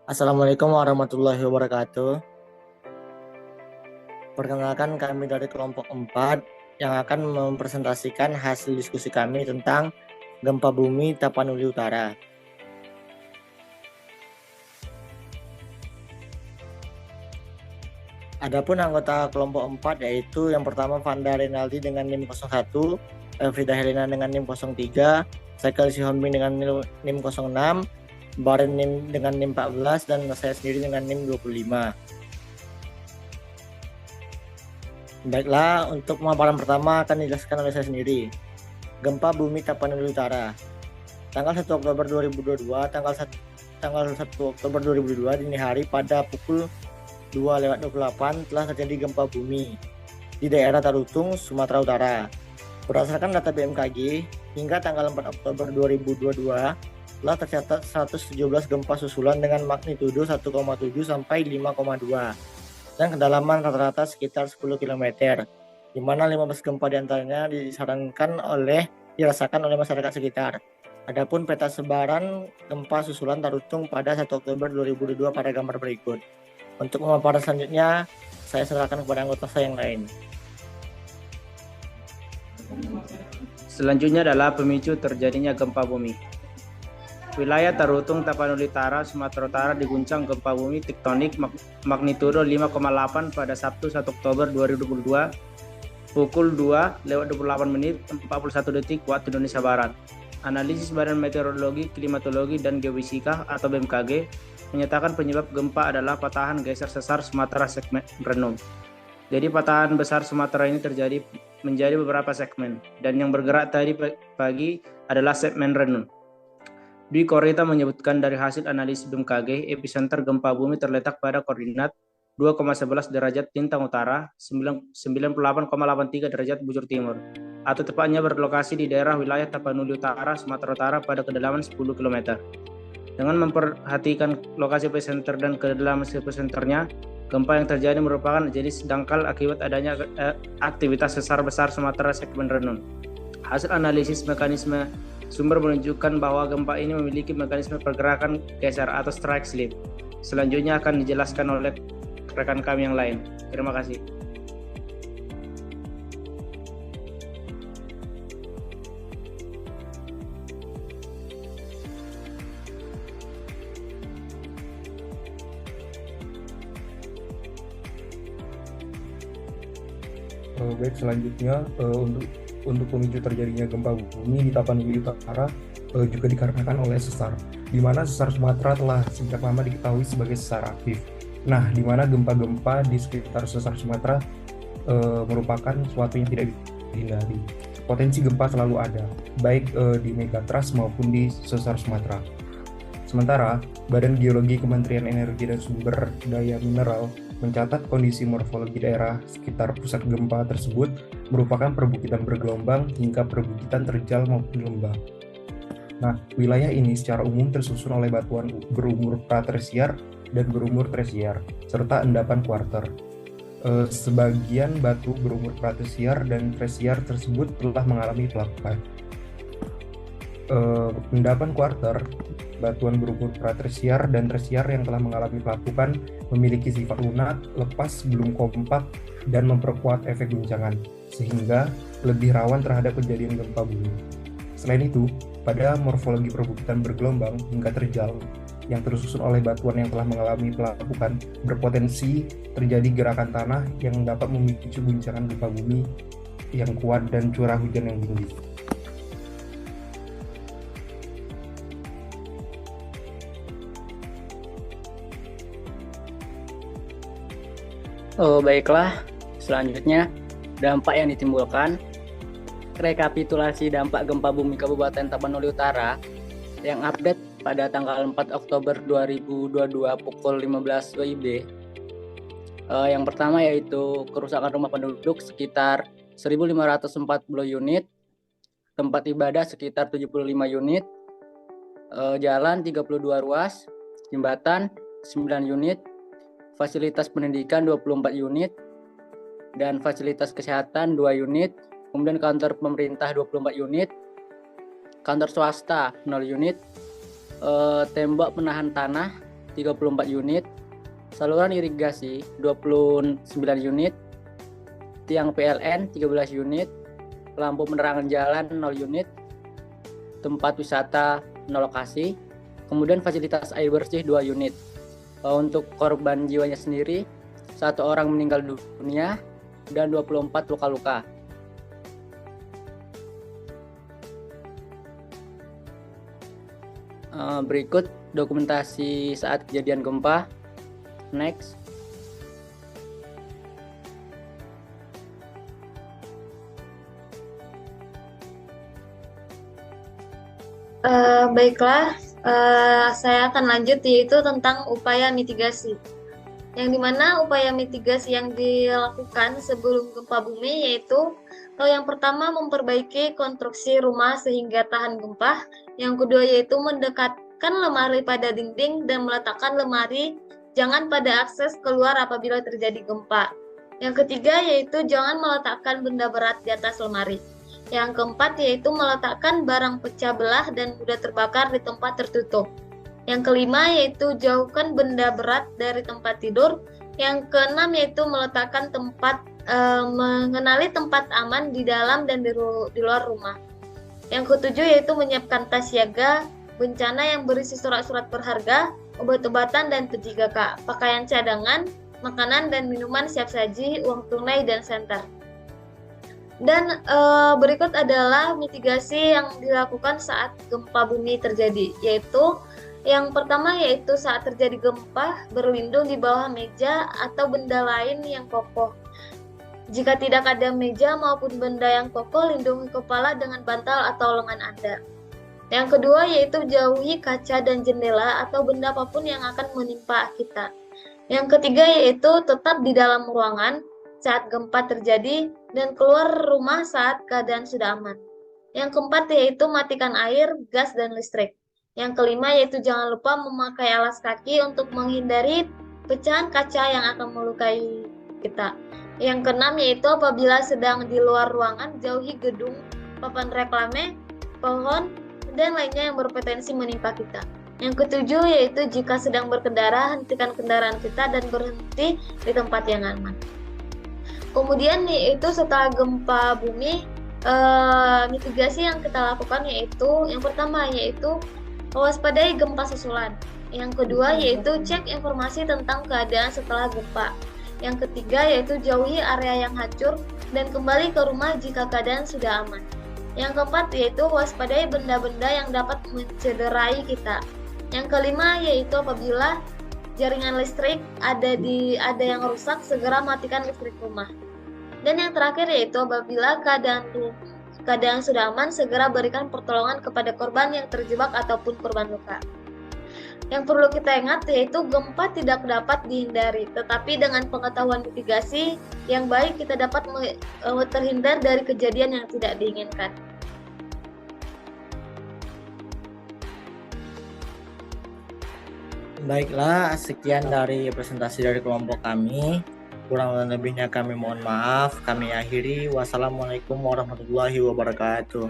Assalamualaikum warahmatullahi wabarakatuh. Perkenalkan kami dari kelompok 4 yang akan mempresentasikan hasil diskusi kami tentang gempa bumi Tapanuli Utara. Adapun anggota kelompok 4 yaitu yang pertama Vanda Renaldi dengan NIM 01, Elfrida Helena dengan NIM 03, Michael Sihombing dengan NIM 06, Baren NIM dengan NIM 14, dan saya sendiri dengan NIM 25. Baiklah, untuk pemaparan pertama akan dijelaskan oleh saya sendiri. Gempa bumi Tapanuli Utara. Tanggal 1 Oktober 2022, tanggal 1 Oktober 2022 dini hari pada pukul 2:28 telah terjadi gempa bumi di daerah Tarutung, Sumatera Utara. Berdasarkan data BMKG, hingga tanggal 4 Oktober 2022 telah tercatat 117 gempa susulan dengan magnitudo 1,7 sampai 5,2 dan kedalaman rata-rata sekitar 10 km, di mana 15 gempa diantaranya dirasakan oleh masyarakat sekitar. Adapun peta sebaran gempa susulan Tarutung pada 1 Oktober 2022 pada gambar berikut. Untuk pemaparan selanjutnya, saya serahkan kepada anggota saya yang lain. Selanjutnya adalah pemicu terjadinya gempa bumi. Wilayah Tarutung, Tapanuli Utara, Sumatera Utara diguncang gempa bumi tektonik magnitudo 5,8 pada Sabtu 1 Oktober 2022 pukul 2:28 waktu Indonesia Barat. Analisis Badan Meteorologi, Klimatologi, dan Geofisika atau BMKG menyatakan penyebab gempa adalah patahan geser sesar Sumatera segmen renung. Jadi patahan besar Sumatera ini terjadi menjadi beberapa segmen, dan yang bergerak tadi pagi adalah segmen renung. Dwi Korita menyebutkan dari hasil analisis BMKG, epicenter gempa bumi terletak pada koordinat 2,11 derajat lintang utara, 98,83 derajat bujur timur, atau tepatnya berlokasi di daerah wilayah Tapanuli Utara, Sumatera Utara pada kedalaman 10 km. Dengan memperhatikan lokasi epicenter dan kedalaman epicenternya, gempa yang terjadi merupakan jenis dangkal akibat adanya aktivitas sesar besar Sumatera segmen renung. Hasil analisis mekanisme sumber menunjukkan bahwa gempa ini memiliki mekanisme pergerakan geser atau strike slip. Selanjutnya akan dijelaskan oleh rekan kami yang lain. Terima kasih. Baik, selanjutnya untuk pemicu terjadinya gempa bumi di Tapanuli Utara juga dikarenakan oleh sesar, di mana sesar Sumatera telah sejak lama diketahui sebagai sesar aktif. Nah, di mana gempa-gempa di sekitar sesar Sumatera merupakan sesuatu yang tidak dihindari. Potensi gempa selalu ada, baik di megatrust maupun di sesar Sumatera. Sementara, Badan Geologi Kementerian Energi dan Sumber Daya Mineral mencatat kondisi morfologi daerah sekitar pusat gempa tersebut merupakan perbukitan bergelombang hingga perbukitan terjal maupun lembah. Nah, wilayah ini secara umum tersusun oleh batuan berumur pratersier dan berumur tersier, serta endapan kuarter. Sebagian batu berumur pratersier dan tersier tersebut telah mengalami pelapukan. Endapan kuarter, batuan berumur pratersier dan tersier yang telah mengalami pelapukan memiliki sifat lunak, lepas, belum kompak, dan memperkuat efek guncangan, sehingga lebih rawan terhadap kejadian gempa bumi. Selain itu, pada morfologi perbukitan bergelombang hingga terjal yang tersusun oleh batuan yang telah mengalami pelapukan berpotensi terjadi gerakan tanah yang dapat memicu guncangan gempa bumi yang kuat dan curah hujan yang tinggi. Baiklah, selanjutnya dampak yang ditimbulkan. Rekapitulasi dampak gempa bumi Kabupaten Tapanuli Utara yang update pada tanggal 4 Oktober 2022 pukul 15 WIB. Yang pertama yaitu kerusakan rumah penduduk sekitar 1.540 unit, tempat ibadah sekitar 75 unit, jalan 32 ruas, jembatan 9 unit, fasilitas pendidikan 24 unit, dan fasilitas kesehatan 2 unit, kemudian kantor pemerintah 24 unit, kantor swasta 0 unit, tembok penahan tanah 34 unit, saluran irigasi 29 unit, tiang PLN 13 unit, lampu penerangan jalan 0 unit, tempat wisata 0 lokasi, kemudian fasilitas air bersih 2 unit. Untuk korban jiwanya sendiri, 1 orang meninggal dunia dan 24 luka-luka. Berikut dokumentasi saat kejadian gempa. Next. Baiklah, saya akan lanjut yaitu tentang upaya mitigasi. Yang dimana upaya mitigasi yang dilakukan sebelum gempa bumi yaitu yang pertama memperbaiki konstruksi rumah sehingga tahan gempa. Yang kedua yaitu mendekatkan lemari pada dinding dan meletakkan lemari jangan pada akses keluar apabila terjadi gempa. Yang ketiga yaitu jangan meletakkan benda berat di atas lemari. Yang keempat yaitu meletakkan barang pecah belah dan mudah terbakar di tempat tertutup. Yang kelima yaitu jauhkan benda berat dari tempat tidur. Yang keenam yaitu meletakkan mengenali tempat aman di dalam dan di luar rumah. Yang ketujuh yaitu menyiapkan tas siaga bencana yang berisi surat-surat berharga, obat-obatan dan P3K, pakaian cadangan, makanan dan minuman siap saji, uang tunai dan senter. Dan berikut adalah mitigasi yang dilakukan saat gempa bumi terjadi, yaitu yang pertama yaitu saat terjadi gempa, berlindung di bawah meja atau benda lain yang kokoh. Jika tidak ada meja maupun benda yang kokoh, lindungi kepala dengan bantal atau lengan Anda. Yang kedua yaitu jauhi kaca dan jendela atau benda apapun yang akan menimpa kita. Yang ketiga yaitu tetap di dalam ruangan saat gempa terjadi dan keluar rumah saat keadaan sudah aman. Yang keempat yaitu matikan air, gas, dan listrik. Yang kelima yaitu jangan lupa memakai alas kaki untuk menghindari pecahan kaca yang akan melukai kita. Yang keenam yaitu apabila sedang di luar ruangan, jauhi gedung, papan reklame, pohon, dan lainnya yang berpotensi menimpa kita. Yang ketujuh yaitu jika sedang berkendara, hentikan kendaraan kita dan berhenti di tempat yang aman. Kemudian yaitu setelah gempa bumi, mitigasi yang kita lakukan yaitu yang pertama yaitu waspadai gempa susulan. Yang kedua yaitu cek informasi tentang keadaan setelah gempa. Yang ketiga yaitu jauhi area yang hancur dan kembali ke rumah jika keadaan sudah aman. Yang keempat yaitu waspadai benda-benda yang dapat mencederai kita. Yang kelima yaitu apabila jaringan listrik ada yang rusak, segera matikan listrik rumah. Dan yang terakhir yaitu apabila keadaan sudah aman, segera berikan pertolongan kepada korban yang terjebak ataupun korban luka. Yang perlu kita ingat yaitu gempa tidak dapat dihindari, tetapi dengan pengetahuan mitigasi yang baik kita dapat terhindar dari kejadian yang tidak diinginkan. Baiklah, sekian dari presentasi dari kelompok kami. Kurang lebihnya kami mohon maaf. Kami akhiri. Wassalamualaikum warahmatullahi wabarakatuh.